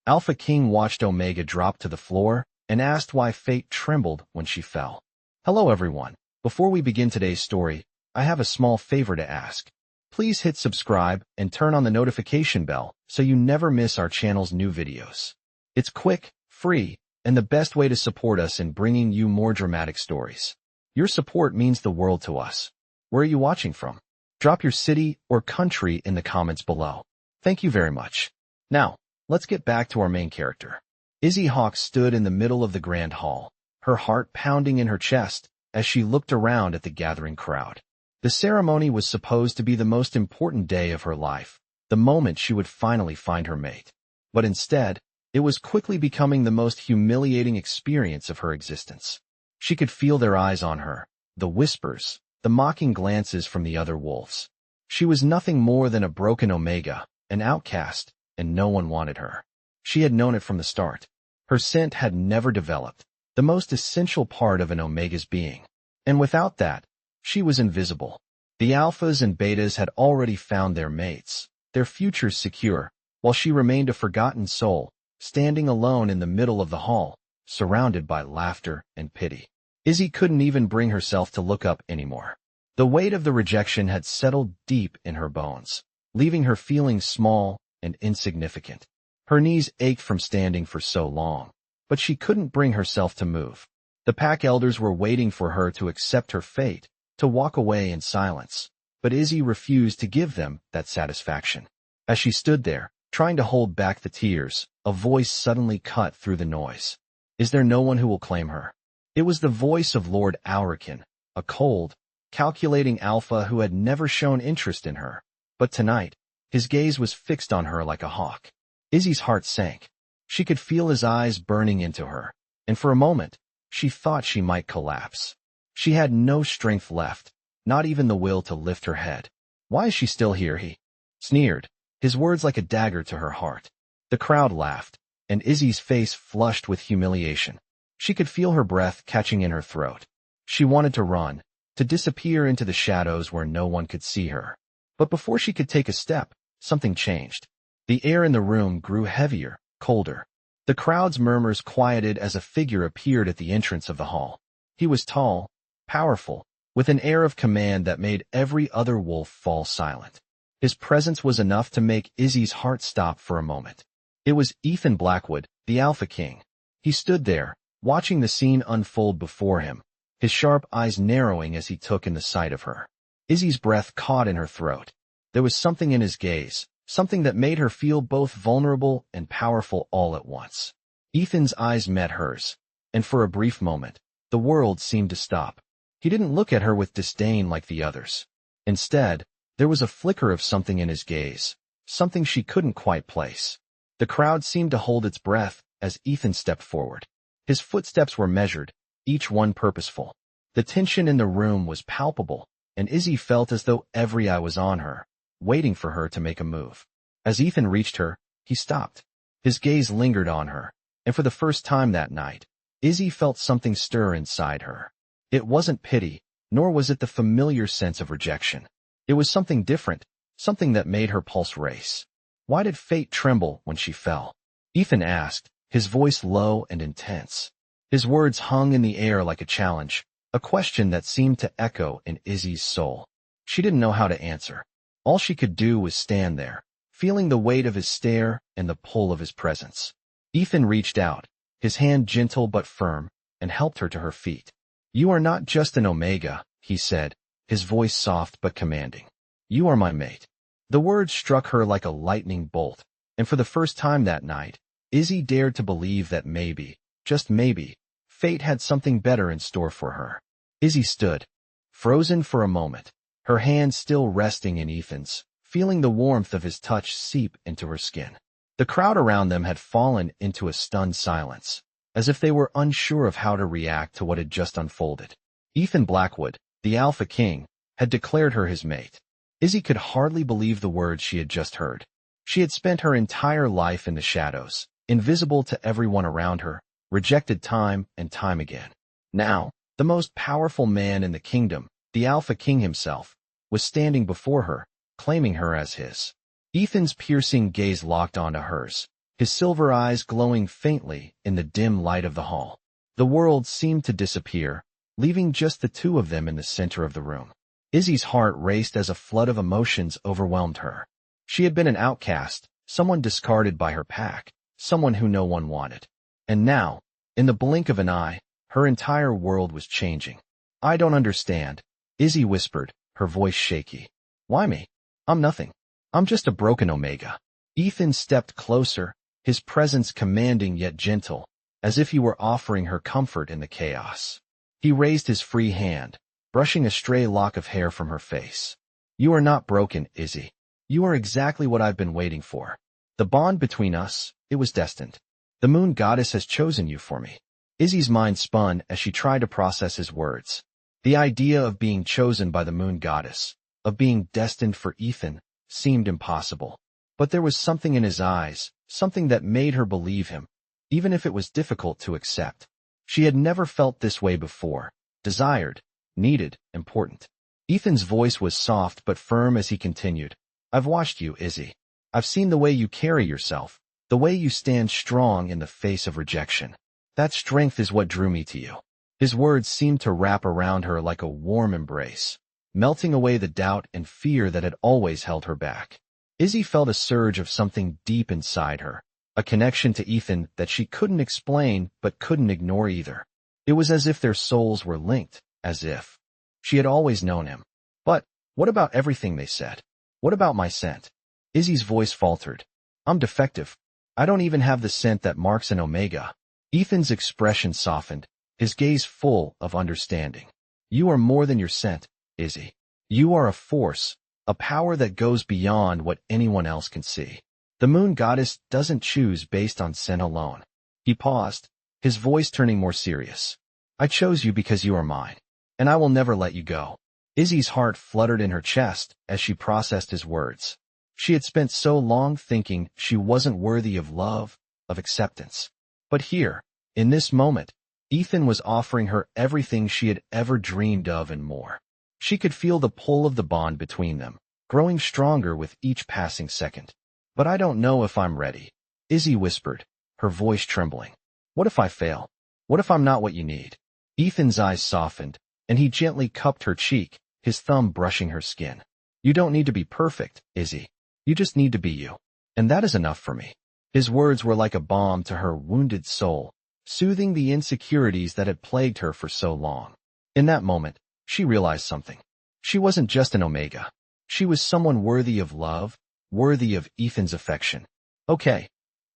Alpha King watched Omega drop to the floor and asked why Fate trembled when she fell. Hello everyone. Before we begin today's story, I have a small favor to ask. Please hit subscribe and turn on the notification bell so you never miss our channel's new videos. It's quick, free, and the best way to support us in bringing you more dramatic stories. Your support means the world to us. Where are you watching from? Drop your city or country in the comments below. Thank you very much. Now, let's get back to our main character. Izzy Hawk stood in the middle of the grand hall, her heart pounding in her chest as she looked around at the gathering crowd. The ceremony was supposed to be the most important day of her life, the moment she would finally find her mate. But instead, it was quickly becoming the most humiliating experience of her existence. She could feel their eyes on her, the whispers, the mocking glances from the other wolves. She was nothing more than a broken Omega, an outcast, and no one wanted her. She had known it from the start. Her scent had never developed, the most essential part of an Omega's being. And without that, she was invisible. The alphas and betas had already found their mates, their futures secure, while she remained a forgotten soul, standing alone in the middle of the hall, surrounded by laughter and pity. Izzy couldn't even bring herself to look up anymore. The weight of the rejection had settled deep in her bones, leaving her feeling small and insignificant. Her knees ached from standing for so long, but she couldn't bring herself to move. The pack elders were waiting for her to accept her fate, to walk away in silence, but Izzy refused to give them that satisfaction. As she stood there, trying to hold back the tears, a voice suddenly cut through the noise. Is there no one who will claim her? It was the voice of Lord Aurican, a cold, calculating alpha who had never shown interest in her. But tonight, his gaze was fixed on her like a hawk. Izzy's heart sank. She could feel his eyes burning into her, and for a moment, she thought she might collapse. She had no strength left, not even the will to lift her head. Why is she still here? He sneered, his words like a dagger to her heart. The crowd laughed, and Izzy's face flushed with humiliation. She could feel her breath catching in her throat. She wanted to run, to disappear into the shadows where no one could see her. But before she could take a step, something changed. The air in the room grew heavier, colder. The crowd's murmurs quieted as a figure appeared at the entrance of the hall. He was tall, powerful, with an air of command that made every other wolf fall silent. His presence was enough to make Izzy's heart stop for a moment. It was Ethan Blackwood, the Alpha King. He stood there, watching the scene unfold before him, his sharp eyes narrowing as he took in the sight of her. Izzy's breath caught in her throat. There was something in his gaze, something that made her feel both vulnerable and powerful all at once. Ethan's eyes met hers, and for a brief moment, the world seemed to stop. He didn't look at her with disdain like the others. Instead, there was a flicker of something in his gaze, something she couldn't quite place. The crowd seemed to hold its breath as Ethan stepped forward. His footsteps were measured, each one purposeful. The tension in the room was palpable, and Izzy felt as though every eye was on her, waiting for her to make a move. As Ethan reached her, he stopped. His gaze lingered on her, and for the first time that night, Izzy felt something stir inside her. It wasn't pity, nor was it the familiar sense of rejection. It was something different, something that made her pulse race. Why did fate tremble when she fell? Ethan asked, his voice low and intense. His words hung in the air like a challenge, a question that seemed to echo in Izzy's soul. She didn't know how to answer. All she could do was stand there, feeling the weight of his stare and the pull of his presence. Ethan reached out, his hand gentle but firm, and helped her to her feet. You are not just an Omega, he said, his voice soft but commanding. You are my mate. The words struck her like a lightning bolt, and for the first time that night, Izzy dared to believe that maybe, just maybe, fate had something better in store for her. Izzy stood, frozen for a moment, her hand still resting in Ethan's, feeling the warmth of his touch seep into her skin. The crowd around them had fallen into a stunned silence, as if they were unsure of how to react to what had just unfolded. Ethan Blackwood, the Alpha King, had declared her his mate. Izzy could hardly believe the words she had just heard. She had spent her entire life in the shadows, invisible to everyone around her, rejected time and time again. Now, the most powerful man in the kingdom, the Alpha King himself, was standing before her, claiming her as his. Ethan's piercing gaze locked onto hers, his silver eyes glowing faintly in the dim light of the hall. The world seemed to disappear, leaving just the two of them in the center of the room. Izzy's heart raced as a flood of emotions overwhelmed her. She had been an outcast, someone discarded by her pack, someone who no one wanted. And now, in the blink of an eye, her entire world was changing. "I don't understand," Izzy whispered, her voice shaky. "Why me? I'm nothing. I'm just a broken Omega." Ethan stepped closer, his presence commanding yet gentle, as if he were offering her comfort in the chaos. He raised his free hand, brushing a stray lock of hair from her face. "You are not broken, Izzy. You are exactly what I've been waiting for. The bond between us, it was destined. The moon goddess has chosen you for me." Izzy's mind spun as she tried to process his words. The idea of being chosen by the moon goddess, of being destined for Ethan, seemed impossible. But there was something in his eyes, something that made her believe him, even if it was difficult to accept. She had never felt this way before, desired, needed, important. Ethan's voice was soft but firm as he continued. "I've watched you, Izzy. I've seen the way you carry yourself, the way you stand strong in the face of rejection. That strength is what drew me to you." His words seemed to wrap around her like a warm embrace, melting away the doubt and fear that had always held her back. Izzy felt a surge of something deep inside her, a connection to Ethan that she couldn't explain but couldn't ignore either. It was as if their souls were linked, as if she had always known him. "But what about everything they said? What about my scent?" Izzy's voice faltered. "I'm defective. I don't even have the scent that marks an Omega." Ethan's expression softened, his gaze full of understanding. "You are more than your scent, Izzy. You are a force, a power that goes beyond what anyone else can see. The moon goddess doesn't choose based on scent alone." He paused, his voice turning more serious. "I chose you because you are mine, and I will never let you go." Izzy's heart fluttered in her chest as she processed his words. She had spent so long thinking she wasn't worthy of love, of acceptance. But here, in this moment, Ethan was offering her everything she had ever dreamed of and more. She could feel the pull of the bond between them, growing stronger with each passing second. "But I don't know if I'm ready," Izzy whispered, her voice trembling. "What if I fail? What if I'm not what you need?" Ethan's eyes softened, and he gently cupped her cheek, his thumb brushing her skin. "You don't need to be perfect, Izzy. You just need to be you. And that is enough for me." His words were like a balm to her wounded soul, soothing the insecurities that had plagued her for so long. In that moment, she realized something. She wasn't just an Omega. She was someone worthy of love, worthy of Ethan's affection. "Okay,"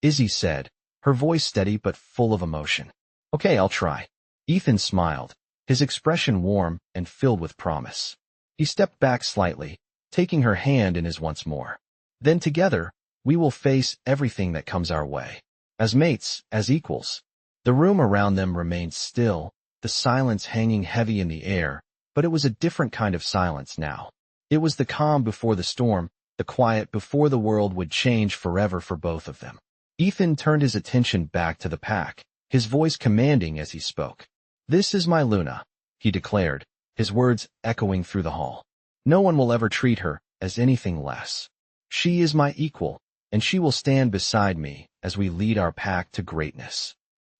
Izzy said, her voice steady but full of emotion. "Okay, I'll try." Ethan smiled, his expression warm and filled with promise. He stepped back slightly, taking her hand in his once more. "Then together, we will face everything that comes our way. As mates, as equals." The room around them remained still, the silence hanging heavy in the air, but it was a different kind of silence now. It was the calm before the storm, the quiet before the world would change forever for both of them. Ethan turned his attention back to the pack, his voice commanding as he spoke. "This is my Luna," he declared, his words echoing through the hall. "No one will ever treat her as anything less. She is my equal, and she will stand beside me as we lead our pack to greatness."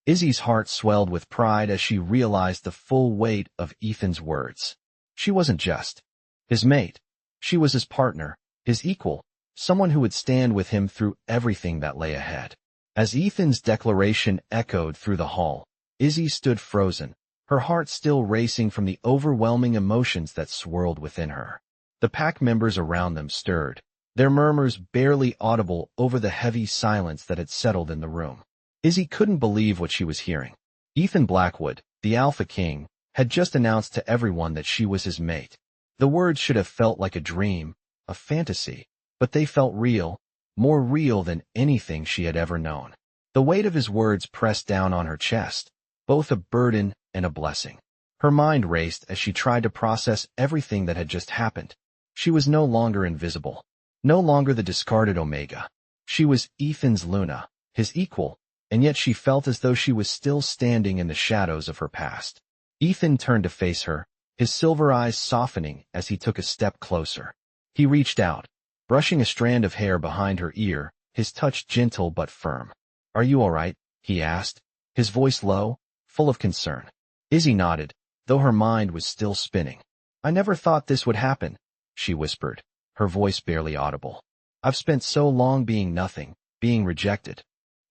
Izzy's heart swelled with pride as she realized the full weight of Ethan's words. She wasn't just his mate. She was his partner, his equal, someone who would stand with him through everything that lay ahead. As Ethan's declaration echoed through the hall, Izzy stood frozen, her heart still racing from the overwhelming emotions that swirled within her. The pack members around them stirred, their murmurs barely audible over the heavy silence that had settled in the room. Izzy couldn't believe what she was hearing. Ethan Blackwood, the Alpha King, had just announced to everyone that she was his mate. The words should have felt like a dream, a fantasy, but they felt real, more real than anything she had ever known. The weight of his words pressed down on her chest, both a burden and a blessing. Her mind raced as she tried to process everything that had just happened. She was no longer invisible, no longer the discarded Omega. She was Ethan's Luna, his equal, and yet she felt as though she was still standing in the shadows of her past. Ethan turned to face her, his silver eyes softening as he took a step closer. He reached out, brushing a strand of hair behind her ear, his touch gentle but firm. Are you all right? He asked, his voice low, full of concern. Izzy nodded, though her mind was still spinning. I never thought this would happen, she whispered, her voice barely audible. I've spent so long being nothing, being rejected.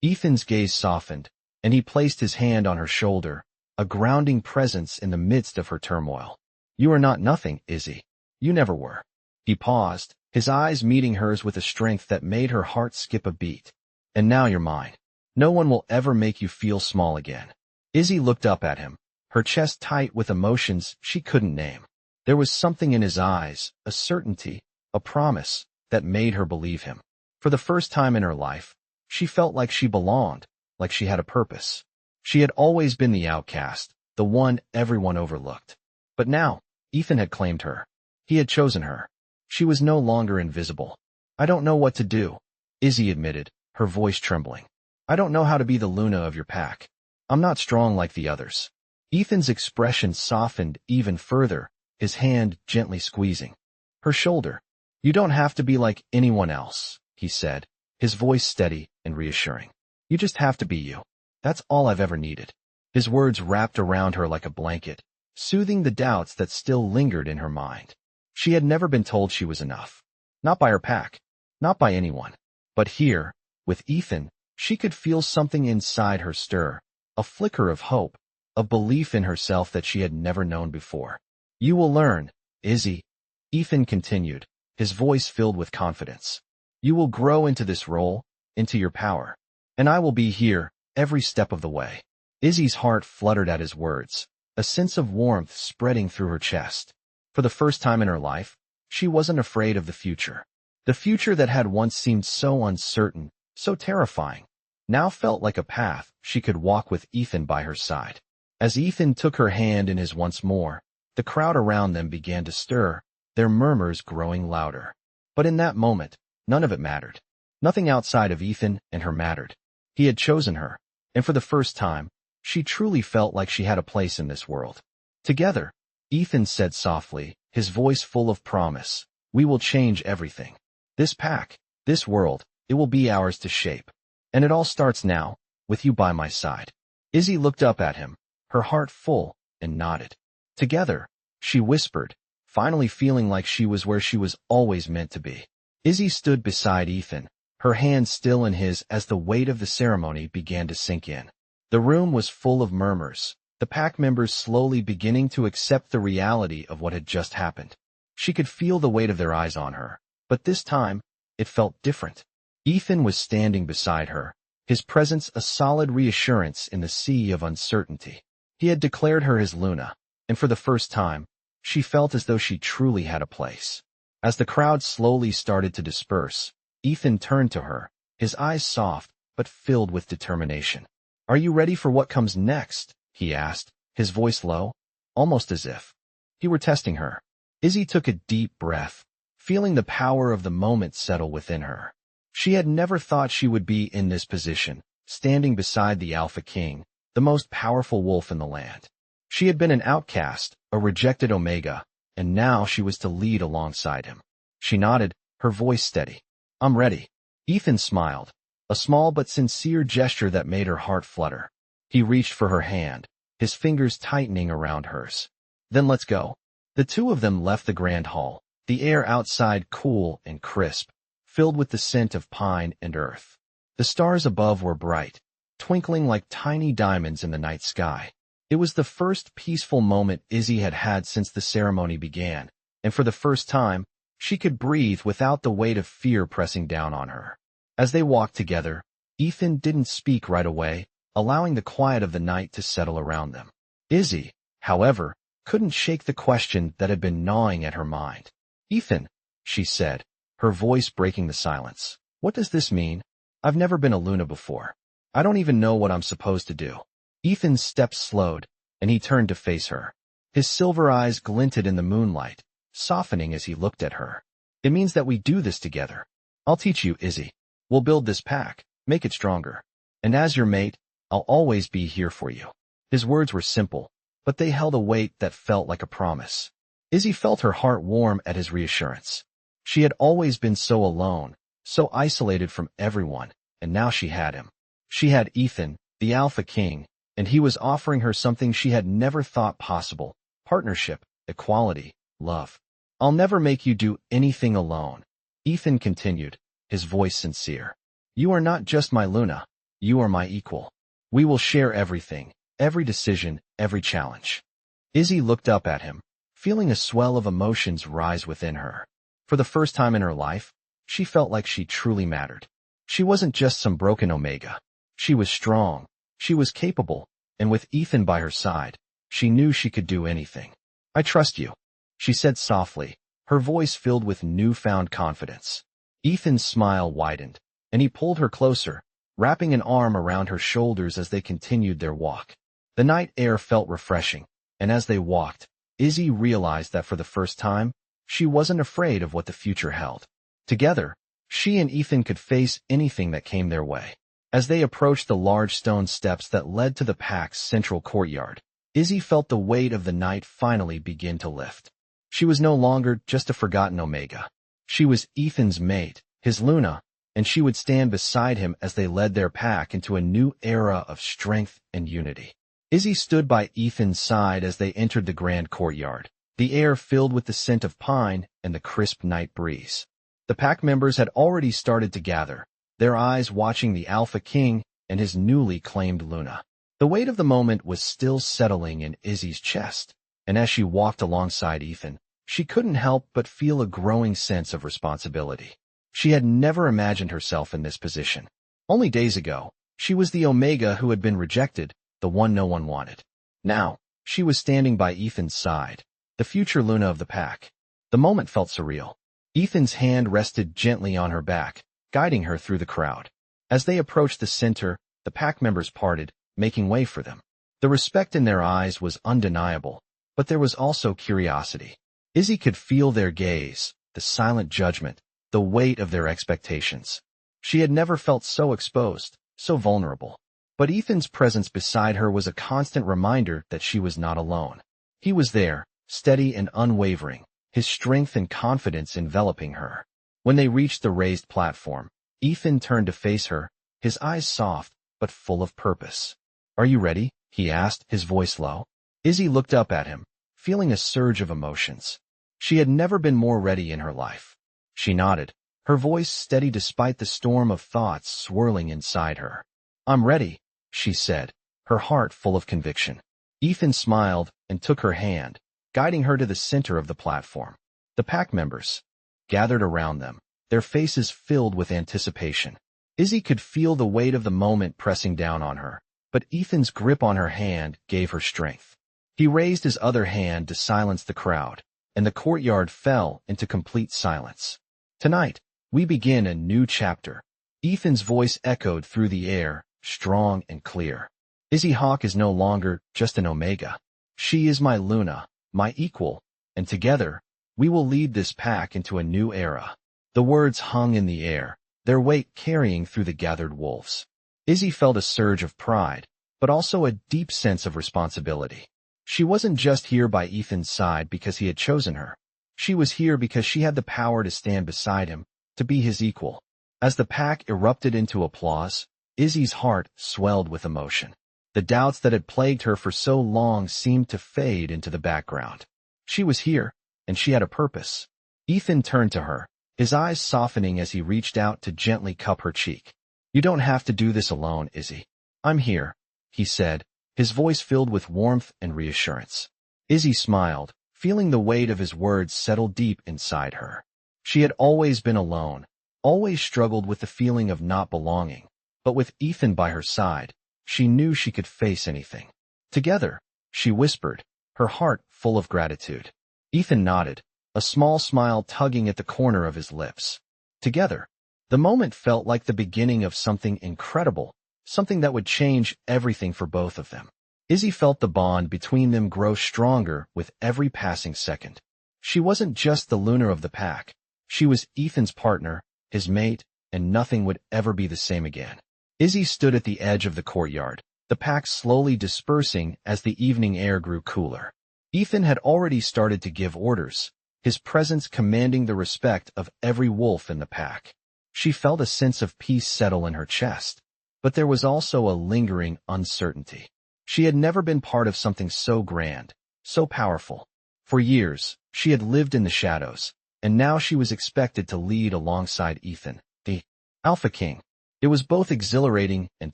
Ethan's gaze softened, and he placed his hand on her shoulder, a grounding presence in the midst of her turmoil. You are not nothing, Izzy. You never were. He paused, his eyes meeting hers with a strength that made her heart skip a beat. And now you're mine. No one will ever make you feel small again. Izzy looked up at him, her chest tight with emotions she couldn't name. There was something in his eyes, a certainty, a promise, that made her believe him. For the first time in her life, she felt like she belonged, like she had a purpose. She had always been the outcast, the one everyone overlooked. But now, Ethan had claimed her. He had chosen her. She was no longer invisible. I don't know what to do, Izzy admitted, her voice trembling. I don't know how to be the Luna of your pack. I'm not strong like the others. Ethan's expression softened even further, his hand gently squeezing her shoulder. You don't have to be like anyone else, he said, his voice steady and reassuring. You just have to be you. That's all I've ever needed. His words wrapped around her like a blanket, soothing the doubts that still lingered in her mind. She had never been told she was enough. Not by her pack. Not by anyone. But here, with Ethan, she could feel something inside her stir, a flicker of hope, a belief in herself that she had never known before. You will learn, Izzy, Ethan continued, his voice filled with confidence. You will grow into this role, into your power. And I will be here, every step of the way. Izzy's heart fluttered at his words, a sense of warmth spreading through her chest. For the first time in her life, she wasn't afraid of the future. The future that had once seemed so uncertain, so terrifying, now felt like a path she could walk with Ethan by her side. As Ethan took her hand in his once more, the crowd around them began to stir, their murmurs growing louder. But in that moment, none of it mattered. Nothing outside of Ethan and her mattered. He had chosen her, and for the first time, she truly felt like she had a place in this world. Together, Ethan said softly, his voice full of promise, we will change everything. This pack, this world, it will be ours to shape. And it all starts now, with you by my side. Izzy looked up at him, her heart full, and nodded. Together, she whispered, finally feeling like she was where she was always meant to be. Izzy stood beside Ethan, her hand still in his as the weight of the ceremony began to sink in. The room was full of murmurs, the pack members slowly beginning to accept the reality of what had just happened. She could feel the weight of their eyes on her, but this time, it felt different. Ethan was standing beside her, his presence a solid reassurance in the sea of uncertainty. He had declared her his Luna, and for the first time, she felt as though she truly had a place. As the crowd slowly started to disperse, Ethan turned to her, his eyes soft but filled with determination. Are you ready for what comes next? He asked, his voice low, almost as if he were testing her. Izzy took a deep breath, feeling the power of the moment settle within her. She had never thought she would be in this position, standing beside the Alpha King, the most powerful wolf in the land. She had been an outcast, a rejected Omega, and now she was to lead alongside him. She nodded, her voice steady. I'm ready. Ethan smiled, a small but sincere gesture that made her heart flutter. He reached for her hand, his fingers tightening around hers. Then let's go. The two of them left the grand hall, the air outside cool and crisp, filled with the scent of pine and earth. The stars above were bright, twinkling like tiny diamonds in the night sky. It was the first peaceful moment Izzy had had since the ceremony began, and for the first time, she could breathe without the weight of fear pressing down on her. As they walked together, Ethan didn't speak right away, allowing the quiet of the night to settle around them. Izzy, however, couldn't shake the question that had been gnawing at her mind. Ethan, she said, her voice breaking the silence. What does this mean? I've never been a Luna before. I don't even know what I'm supposed to do. Ethan's steps slowed, and he turned to face her. His silver eyes glinted in the moonlight, softening as he looked at her. It means that we do this together. I'll teach you, Izzy. We'll build this pack, make it stronger. And as your mate, I'll always be here for you. His words were simple, but they held a weight that felt like a promise. Izzy felt her heart warm at his reassurance. She had always been so alone, so isolated from everyone, and now she had him. She had Ethan, the Alpha King, and he was offering her something she had never thought possible: partnership, equality, love. "I'll never make you do anything alone," Ethan continued, his voice sincere. "You are not just my Luna, you are my equal. We will share everything, every decision, every challenge." Izzy looked up at him, feeling a swell of emotions rise within her. For the first time in her life, she felt like she truly mattered. She wasn't just some broken Omega. She was strong, she was capable, and with Ethan by her side, she knew she could do anything. "I trust you," she said softly, her voice filled with newfound confidence. Ethan's smile widened, and he pulled her closer, wrapping an arm around her shoulders as they continued their walk. The night air felt refreshing, and as they walked, Izzy realized that for the first time, she wasn't afraid of what the future held. Together, she and Ethan could face anything that came their way. As they approached the large stone steps that led to the pack's central courtyard, Izzy felt the weight of the night finally begin to lift. She was no longer just a forgotten Omega. She was Ethan's mate, his Luna, and she would stand beside him as they led their pack into a new era of strength and unity. Izzy stood by Ethan's side as they entered the grand courtyard, the air filled with the scent of pine and the crisp night breeze. The pack members had already started to gather, their eyes watching the Alpha King and his newly claimed Luna. The weight of the moment was still settling in Izzy's chest, and as she walked alongside Ethan, she couldn't help but feel a growing sense of responsibility. She had never imagined herself in this position. Only days ago, she was the Omega who had been rejected, the one no one wanted. Now, she was standing by Ethan's side, the future Luna of the pack. The moment felt surreal. Ethan's hand rested gently on her back, guiding her through the crowd. As they approached the center, the pack members parted, making way for them. The respect in their eyes was undeniable, but there was also curiosity. Izzy could feel their gaze, the silent judgment, the weight of their expectations. She had never felt so exposed, so vulnerable. But Ethan's presence beside her was a constant reminder that she was not alone. He was there, steady and unwavering, his strength and confidence enveloping her. When they reached the raised platform, Ethan turned to face her, his eyes soft but full of purpose. "Are you ready?" he asked, his voice low. Izzy looked up at him, feeling a surge of emotions. She had never been more ready in her life. She nodded, her voice steady despite the storm of thoughts swirling inside her. "I'm ready," she said, her heart full of conviction. Ethan smiled and took her hand, guiding her to the center of the platform. The pack members gathered around them, their faces filled with anticipation. Izzy could feel the weight of the moment pressing down on her, but Ethan's grip on her hand gave her strength. He raised his other hand to silence the crowd, and the courtyard fell into complete silence. "Tonight, we begin a new chapter." Ethan's voice echoed through the air, strong and clear. "Izzy Hawk is no longer just an Omega. She is my Luna, my equal, and together, we will lead this pack into a new era." The words hung in the air, their weight carrying through the gathered wolves. Izzy felt a surge of pride, but also a deep sense of responsibility. She wasn't just here by Ethan's side because he had chosen her. She was here because she had the power to stand beside him, to be his equal. As the pack erupted into applause, Izzy's heart swelled with emotion. The doubts that had plagued her for so long seemed to fade into the background. She was here, and she had a purpose. Ethan turned to her, his eyes softening as he reached out to gently cup her cheek. "You don't have to do this alone, Izzy. I'm here," he said, his voice filled with warmth and reassurance. Izzy smiled, feeling the weight of his words settle deep inside her. She had always been alone, always struggled with the feeling of not belonging, but with Ethan by her side, she knew she could face anything. "Together," she whispered, her heart full of gratitude. Ethan nodded, a small smile tugging at the corner of his lips. Together. The moment felt like the beginning of something incredible, something that would change everything for both of them. Izzy felt the bond between them grow stronger with every passing second. She wasn't just the Luna of the pack. She was Ethan's partner, his mate, and nothing would ever be the same again. Izzy stood at the edge of the courtyard, the pack slowly dispersing as the evening air grew cooler. Ethan had already started to give orders, his presence commanding the respect of every wolf in the pack. She felt a sense of peace settle in her chest. but there was also a lingering uncertainty. She had never been part of something so grand, so powerful. For years, she had lived in the shadows, and now she was expected to lead alongside Ethan, the Alpha King. It was both exhilarating and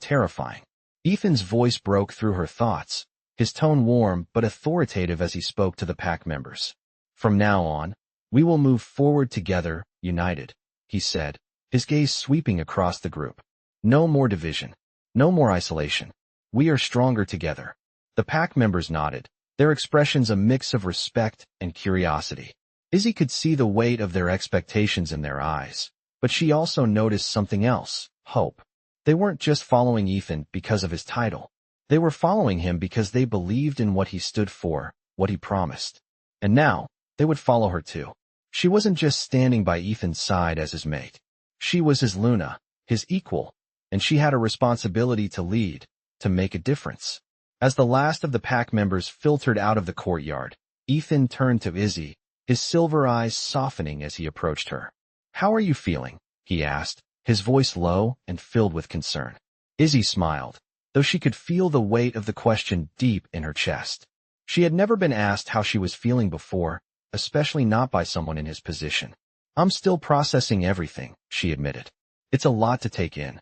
terrifying. Ethan's voice broke through her thoughts, his tone warm but authoritative as he spoke to the pack members. "From now on, we will move forward together, united," he said, his gaze sweeping across the group. "No more division. No more isolation. We are stronger together." The pack members nodded, their expressions a mix of respect and curiosity. Izzy could see the weight of their expectations in their eyes, but she also noticed something else: hope. They weren't just following Ethan because of his title. They were following him because they believed in what he stood for, what he promised. And now, they would follow her too. She wasn't just standing by Ethan's side as his mate. She was his Luna, his equal, and she had a responsibility to lead, to make a difference. As the last of the pack members filtered out of the courtyard, Ethan turned to Izzy, his silver eyes softening as he approached her. "How are you feeling?" he asked, his voice low and filled with concern. Izzy smiled, though she could feel the weight of the question deep in her chest. She had never been asked how she was feeling before, especially not by someone in his position. "I'm still processing everything," she admitted. "It's a lot to take in."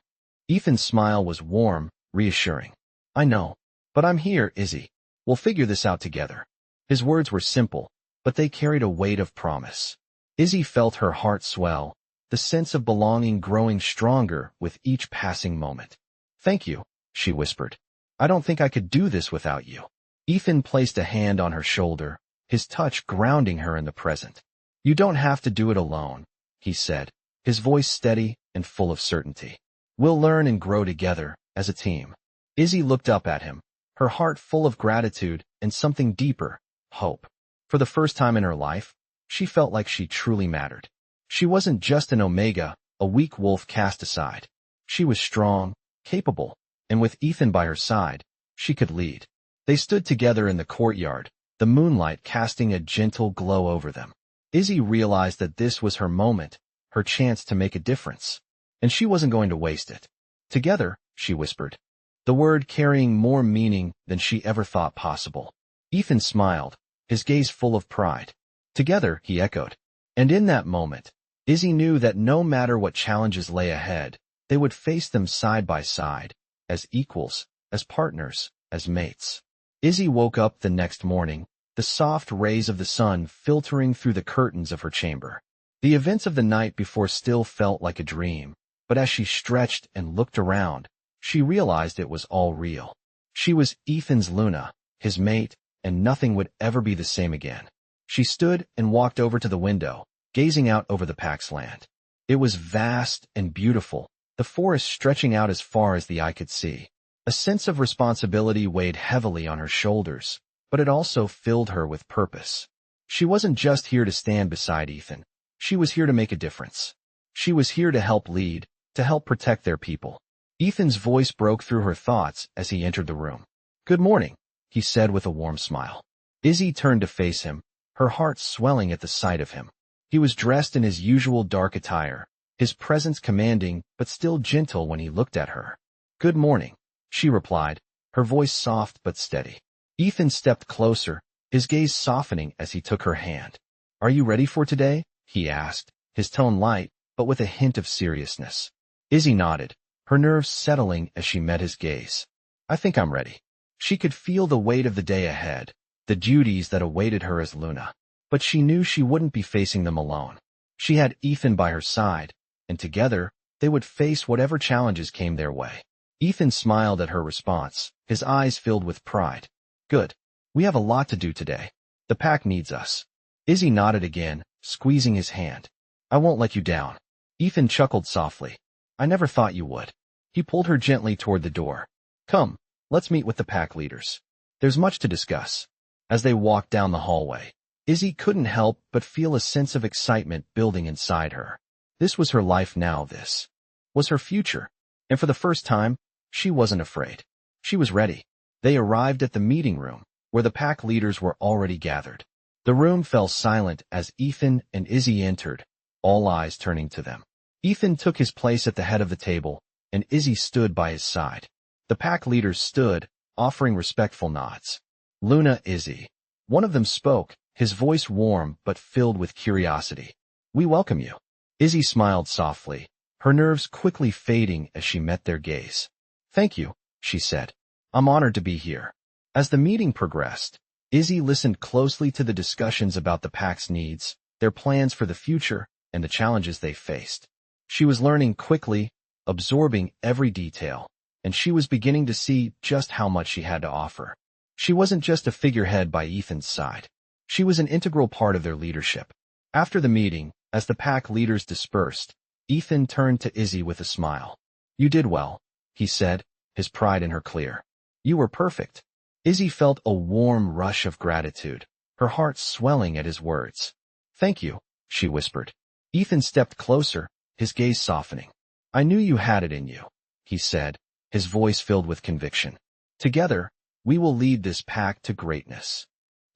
Ethan's smile was warm, reassuring. "I know. But I'm here, Izzy. We'll figure this out together." His words were simple, but they carried a weight of promise. Izzy felt her heart swell, the sense of belonging growing stronger with each passing moment. "Thank you," she whispered. "I don't think I could do this without you." Ethan placed a hand on her shoulder, his touch grounding her in the present. "You don't have to do it alone," he said, his voice steady and full of certainty. "We'll learn and grow together, as a team." Izzy looked up at him, her heart full of gratitude and something deeper, hope. For the first time in her life, she felt like she truly mattered. She wasn't just an Omega, a weak wolf cast aside. She was strong, capable, and with Ethan by her side, she could lead. They stood together in the courtyard, the moonlight casting a gentle glow over them. Izzy realized that this was her moment, her chance to make a difference. And she wasn't going to waste it. "Together," she whispered, the word carrying more meaning than she ever thought possible. Ethan smiled, his gaze full of pride. "Together," he echoed. And in that moment, Izzy knew that no matter what challenges lay ahead, they would face them side by side, as equals, as partners, as mates. Izzy woke up the next morning, the soft rays of the sun filtering through the curtains of her chamber. The events of the night before still felt like a dream, but as she stretched and looked around, she realized it was all real. She was Ethan's Luna, his mate, and nothing would ever be the same again. She stood and walked over to the window, gazing out over the pack's land. It was vast and beautiful, the forest stretching out as far as the eye could see. A sense of responsibility weighed heavily on her shoulders, but it also filled her with purpose. She wasn't just here to stand beside Ethan. She was here to make a difference. She was here to help lead, to help protect their people. Ethan's voice broke through her thoughts as he entered the room. "Good morning," he said with a warm smile. Izzy turned to face him, her heart swelling at the sight of him. He was dressed in his usual dark attire, his presence commanding but still gentle when he looked at her. "Good morning," she replied, her voice soft but steady. Ethan stepped closer, his gaze softening as he took her hand. "Are you ready for today?" he asked, his tone light but with a hint of seriousness. Izzy nodded, her nerves settling as she met his gaze. "I think I'm ready." She could feel the weight of the day ahead, the duties that awaited her as Luna. But she knew she wouldn't be facing them alone. She had Ethan by her side, and together, they would face whatever challenges came their way. Ethan smiled at her response, his eyes filled with pride. "Good. We have a lot to do today. The pack needs us." Izzy nodded again, squeezing his hand. "I won't let you down." Ethan chuckled softly. "I never thought you would." He pulled her gently toward the door. "Come, let's meet with the pack leaders. There's much to discuss." As they walked down the hallway, Izzy couldn't help but feel a sense of excitement building inside her. This was her life now, this was her future. And for the first time, she wasn't afraid. She was ready. They arrived at the meeting room, where the pack leaders were already gathered. The room fell silent as Ethan and Izzy entered, all eyes turning to them. Ethan took his place at the head of the table, and Izzy stood by his side. The pack leaders stood, offering respectful nods. Luna, Izzy. One of them spoke, his voice warm but filled with curiosity. We welcome you. Izzy smiled softly, her nerves quickly fading as she met their gaze. Thank you, she said. I'm honored to be here. As the meeting progressed, Izzy listened closely to the discussions about the pack's needs, their plans for the future, and the challenges they faced. She was learning quickly, absorbing every detail, and she was beginning to see just how much she had to offer. She wasn't just a figurehead by Ethan's side. She was an integral part of their leadership. After the meeting, as the pack leaders dispersed, Ethan turned to Izzy with a smile. You did well, he said, his pride in her clear. You were perfect. Izzy felt a warm rush of gratitude, her heart swelling at his words. Thank you, she whispered. Ethan stepped closer, his gaze softening. I knew you had it in you, he said, his voice filled with conviction. Together, we will lead this pack to greatness.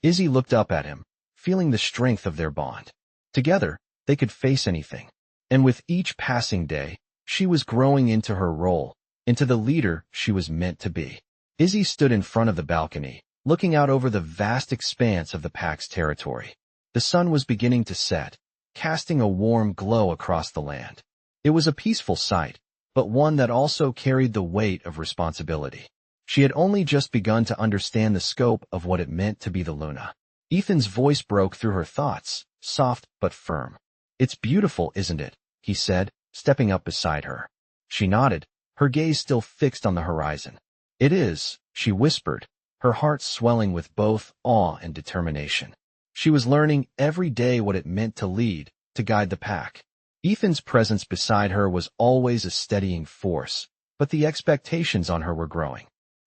Izzy looked up at him, feeling the strength of their bond. Together, they could face anything. And with each passing day, she was growing into her role, into the leader she was meant to be. Izzy stood in front of the balcony, looking out over the vast expanse of the pack's territory. The sun was beginning to set, casting a warm glow across the land. It was a peaceful sight, but one that also carried the weight of responsibility. She had only just begun to understand the scope of what it meant to be the Luna. Ethan's voice broke through her thoughts, soft but firm. It's beautiful, isn't it? He said, stepping up beside her. She nodded, her gaze still fixed on the horizon. It is, she whispered, her heart swelling with both awe and determination. She was learning every day what it meant to lead, to guide the pack. Ethan's presence beside her was always a steadying force, but the expectations on her were growing.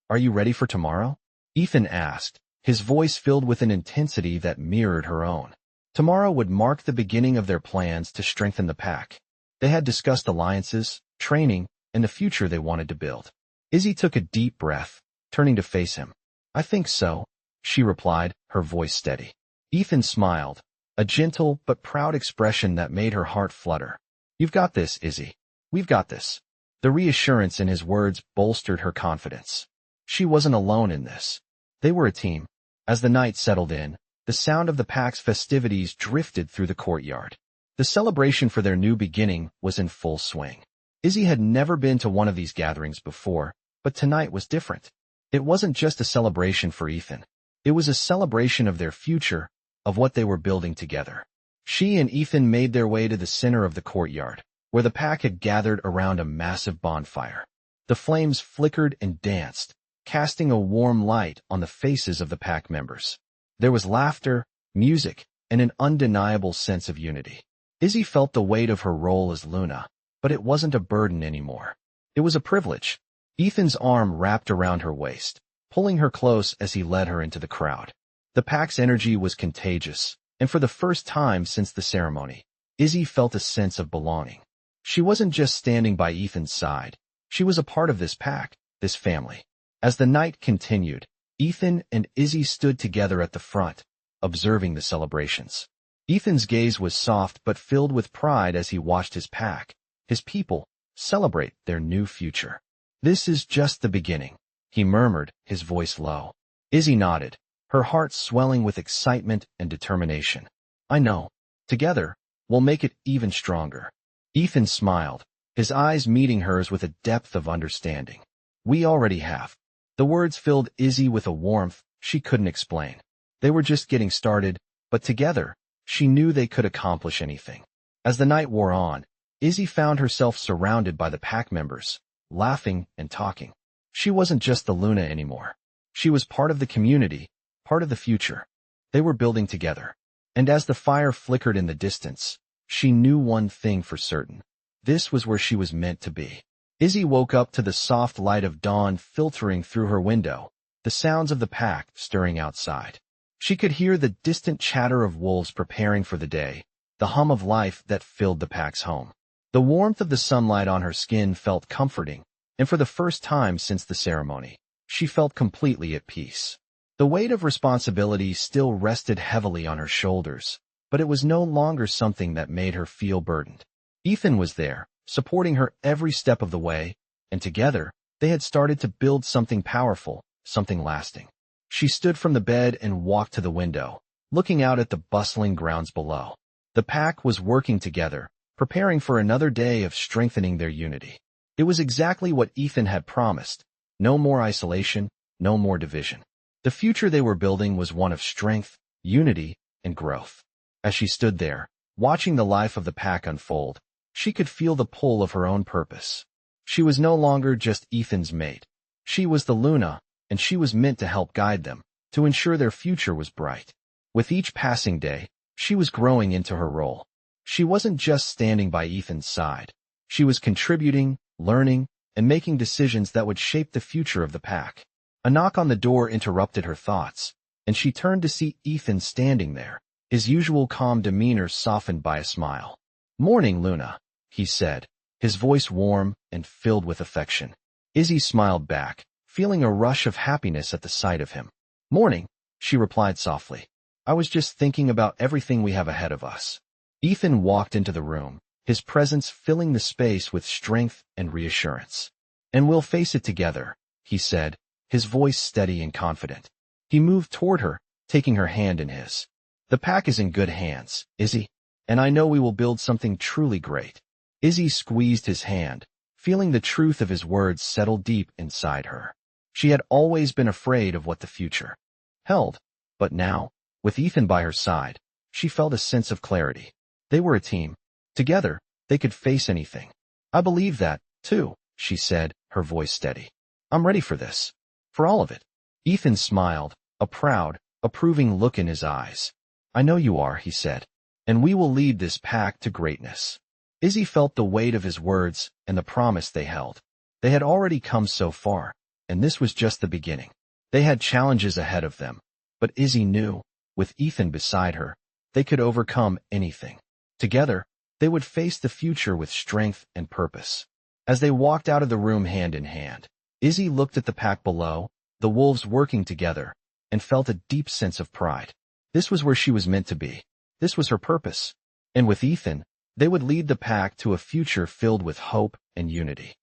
Are you ready for tomorrow? Ethan asked, his voice filled with an intensity that mirrored her own. Tomorrow would mark the beginning of their plans to strengthen the pack. They had discussed alliances, training, and the future they wanted to build. Izzy took a deep breath, turning to face him. I think so, she replied, her voice steady. Ethan smiled, a gentle but proud expression that made her heart flutter. You've got this, Izzy. We've got this. The reassurance in his words bolstered her confidence. She wasn't alone in this. They were a team. As the night settled in, the sound of the pack's festivities drifted through the courtyard. The celebration for their new beginning was in full swing. Izzy had never been to one of these gatherings before, but tonight was different. It wasn't just a celebration for Ethan. It was a celebration of their future, of what they were building together. She and Ethan made their way to the center of the courtyard, where the pack had gathered around a massive bonfire. The flames flickered and danced, casting a warm light on the faces of the pack members. There was laughter, music, and an undeniable sense of unity. Izzy felt the weight of her role as Luna, but it wasn't a burden anymore. It was a privilege. Ethan's arm wrapped around her waist, pulling her close as he led her into the crowd. The pack's energy was contagious, and for the first time since the ceremony, Izzy felt a sense of belonging. She wasn't just standing by Ethan's side. She was a part of this pack, this family. As the night continued, Ethan and Izzy stood together at the front, observing the celebrations. Ethan's gaze was soft but filled with pride as he watched his pack, his people, celebrate their new future. This is just the beginning, he murmured, his voice low. Izzy nodded, her heart swelling with excitement and determination. I know. Together, we'll make it even stronger. Ethan smiled, his eyes meeting hers with a depth of understanding. We already have. The words filled Izzy with a warmth she couldn't explain. They were just getting started, but together, she knew they could accomplish anything. As the night wore on, Izzy found herself surrounded by the pack members, laughing and talking. She wasn't just the Luna anymore. She was part of the community, part of the future. They were building together. And as the fire flickered in the distance, she knew one thing for certain. This was where she was meant to be. Izzy woke up to the soft light of dawn filtering through her window, the sounds of the pack stirring outside. She could hear the distant chatter of wolves preparing for the day, the hum of life that filled the pack's home. The warmth of the sunlight on her skin felt comforting, and for the first time since the ceremony, she felt completely at peace. The weight of responsibility still rested heavily on her shoulders, but it was no longer something that made her feel burdened. Ethan was there, supporting her every step of the way, and together, they had started to build something powerful, something lasting. She stood from the bed and walked to the window, looking out at the bustling grounds below. The pack was working together, preparing for another day of strengthening their unity. It was exactly what Ethan had promised. No more isolation, no more division. The future they were building was one of strength, unity, and growth. As she stood there, watching the life of the pack unfold, she could feel the pull of her own purpose. She was no longer just Ethan's mate. She was the Luna, and she was meant to help guide them, to ensure their future was bright. With each passing day, she was growing into her role. She wasn't just standing by Ethan's side. She was contributing, learning, and making decisions that would shape the future of the pack. A knock on the door interrupted her thoughts, and she turned to see Ethan standing there, his usual calm demeanor softened by a smile. "Morning, Luna," he said, his voice warm and filled with affection. Izzy smiled back, feeling a rush of happiness at the sight of him. "Morning," she replied softly. "I was just thinking about everything we have ahead of us." Ethan walked into the room, his presence filling the space with strength and reassurance. "And we'll face it together," he said, his voice steady and confident. He moved toward her, taking her hand in his. "The pack is in good hands, Izzy, and I know we will build something truly great." Izzy squeezed his hand, feeling the truth of his words settle deep inside her. She had always been afraid of what the future held, but now, with Ethan by her side, she felt a sense of clarity. They were a team. Together, they could face anything. "I believe that, too," she said, her voice steady. "I'm ready for this. For all of it." Ethan smiled, a proud, approving look in his eyes. "I know you are," he said, "and we will lead this pack to greatness." Izzy felt the weight of his words and the promise they held. They had already come so far, and this was just the beginning. They had challenges ahead of them, but Izzy knew, with Ethan beside her, they could overcome anything. Together, they would face the future with strength and purpose. As they walked out of the room hand in hand, Izzy looked at the pack below, the wolves working together, and felt a deep sense of pride. This was where she was meant to be. This was her purpose. And with Ethan, they would lead the pack to a future filled with hope and unity.